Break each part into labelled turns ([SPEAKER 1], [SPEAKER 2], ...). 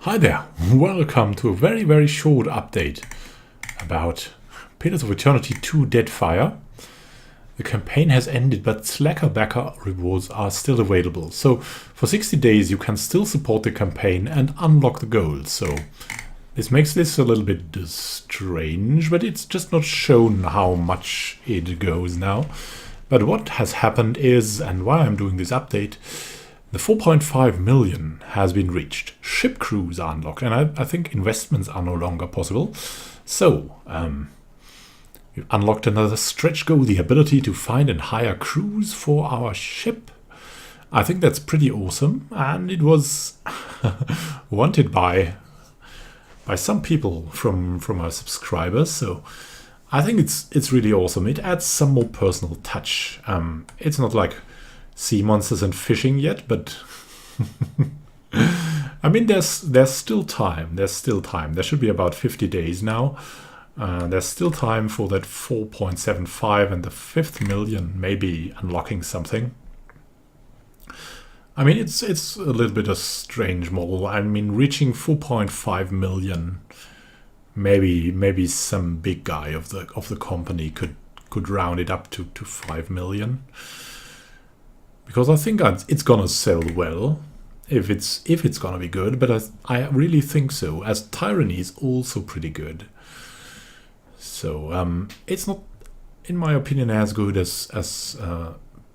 [SPEAKER 1] Hi there, welcome to a very short update about Pillars of Eternity 2 Deadfire. The campaign has ended, but Slacker backer rewards are still available. So for 60 days you can still support the campaign and unlock the goals. So this makes this a little bit strange, but it's just not shown how much it goes now. But what has happened is, and why I'm doing this update, the 4.5 million has been reached. Ship crews are unlocked, and I think investments are no longer possible. So, we've unlocked another stretch goal, the ability to find and hire crews for our ship. I think that's pretty awesome, and it was wanted by some people from our subscribers. So, I think it's really awesome. It adds some more personal touch. It's not like sea monsters and fishing yet, but I mean, there's still time. There's still time. There should be about 50 days now. There's still time for that 4.75 and the 5th million maybe unlocking something. I mean, it's a little bit a strange model. I mean, reaching 4.5 million, maybe some big guy of the company could round it up to 5 million. Because I think it's gonna sell well, if it's gonna be good, but I really think so, as Tyranny is also pretty good. So it's not, in my opinion, as good as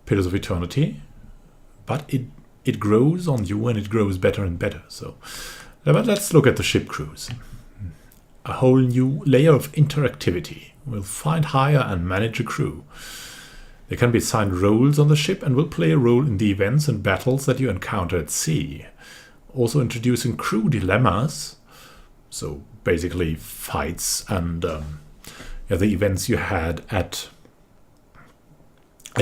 [SPEAKER 1] Pillars of Eternity, but it grows on you and it grows better and better. So, but let's look at the ship crews. A whole new layer of interactivity. We'll find, hire, and manage a crew. They can be assigned roles on the ship and will play a role in the events and battles that you encounter at sea. Also introducing crew dilemmas, so basically fights and the events you had at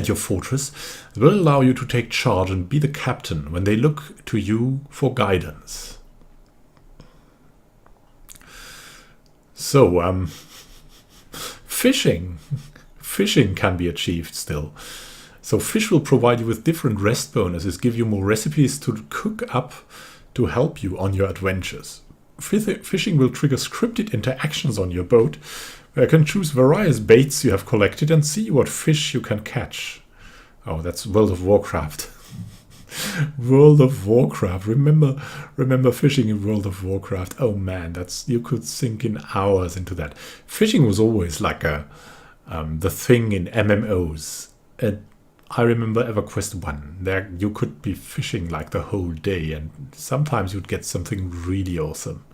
[SPEAKER 1] your fortress, will allow you to take charge and be the captain when they look to you for guidance. So, fishing. Fishing can be achieved still. So fish will provide you with different rest bonuses, give you more recipes to cook up to help you on your adventures. Fishing will trigger scripted interactions on your boat, where you can choose various baits you have collected and see what fish you can catch. Oh, that's World of Warcraft. World of Warcraft. Remember fishing in World of Warcraft. Oh man, you could sink in hours into that. Fishing was always like the thing in MMOs. I remember EverQuest 1. There you could be fishing like the whole day, and sometimes you'd get something really awesome.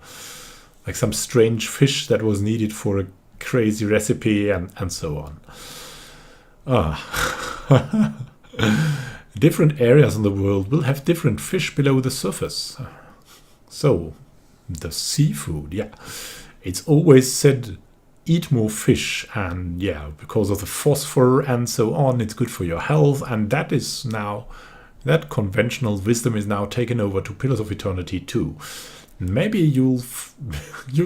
[SPEAKER 1] Like some strange fish that was needed for a crazy recipe and so on. Different areas in the world will have different fish below the surface. So, the seafood, yeah. It's always said eat more fish, and yeah, because of the phosphor and so on, it's good for your health, and that conventional wisdom is now taken over to Pillars of Eternity 2. Maybe you'll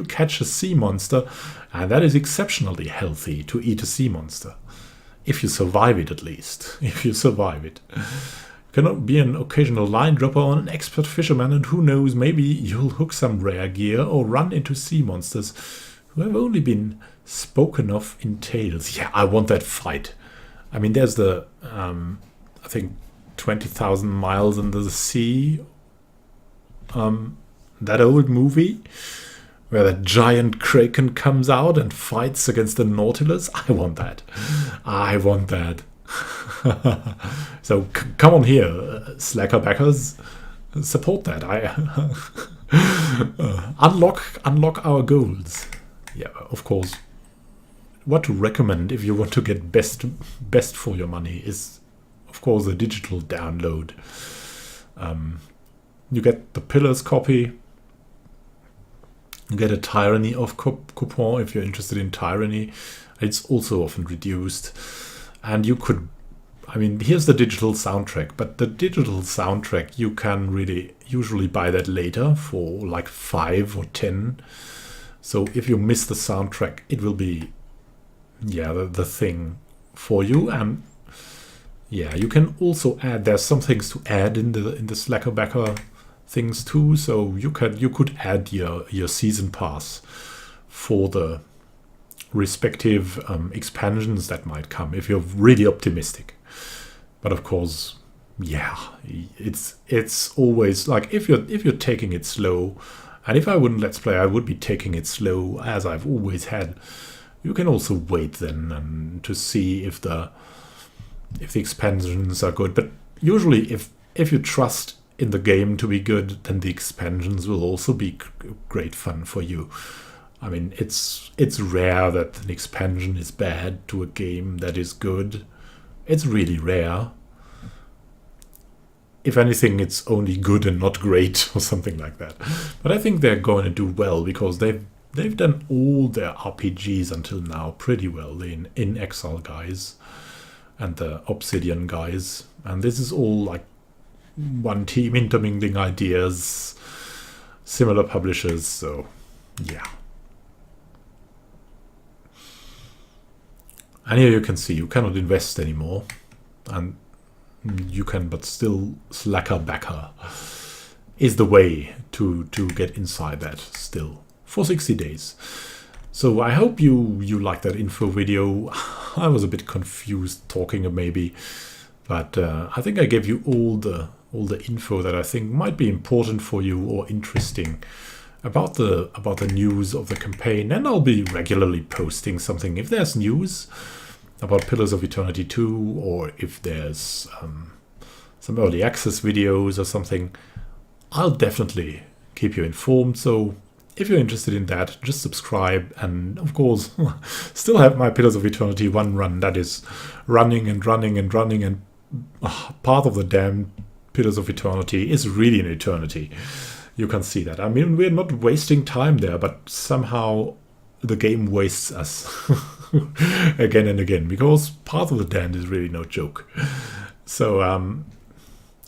[SPEAKER 1] catch a sea monster, and that is exceptionally healthy to eat a sea monster. If you survive it, at least. If you survive it. You can be an occasional line dropper or an expert fisherman, and who knows, maybe you'll hook some rare gear or run into sea monsters who have only been spoken of in tales. Yeah, I want that fight. I mean, there's the, I think, 20,000 Miles Under the Sea, that old movie, where that giant kraken comes out and fights against the Nautilus. I want that. I want that. So, come on here, slacker backers. Support that. Unlock our goals. Yeah, of course. What to recommend if you want to get best for your money is, of course, a digital download. You get the Pillars copy. You get a Tyranny off coupon if you're interested in Tyranny. It's also often reduced. And you could, I mean, here's the digital soundtrack. But the digital soundtrack, you can really usually buy that later for like 5 or 10. So if you miss the soundtrack, it will be, yeah, the thing for you. And yeah, you can also add, there's some things to add in the Slacker backer things too. So you could add your season pass for the respective expansions that might come if you're really optimistic. But of course, yeah, it's always like if you're taking it slow, and if I wouldn't Let's Play, I would be taking it slow as I've always had. You can also wait then to see if the expansions are good. But usually, if you trust in the game to be good, then the expansions will also be great fun for you. I mean, it's rare that an expansion is bad to a game that is good. It's really rare. If anything, it's only good and not great or something like that. But I think they're going to do well because they've done all their RPGs until now pretty well. The In Exile guys and the Obsidian guys. And this is all like one team intermingling ideas, similar publishers, so yeah. And here you can see you cannot invest anymore, and you can, but still slacker backer is the way to get inside that still for 60 days. So I hope you liked that info video. I was a bit confused talking maybe, but I think I gave you all the info that I think might be important for you or interesting about the news of the campaign. And I'll be regularly posting something if there's news about Pillars of Eternity 2, or if there's some early access videos or something. I'll definitely keep you informed. So if you're interested in that, just subscribe. And of course, still have my Pillars of Eternity 1 run that is running and running and running, and part of the damn Pillars of Eternity is really an eternity. You can see that. I mean, we're not wasting time there, but somehow the game wastes us again and again, because Path of the Damned is really no joke. So,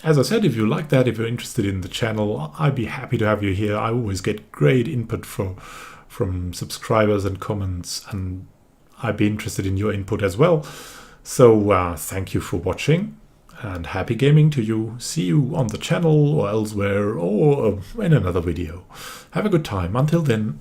[SPEAKER 1] as I said, if you like that, if you're interested in the channel, I'd be happy to have you here. I always get great input from subscribers and comments, and I'd be interested in your input as well. So, thank you for watching, and happy gaming to you. See you on the channel or elsewhere, or in another video. Have a good time. Until then.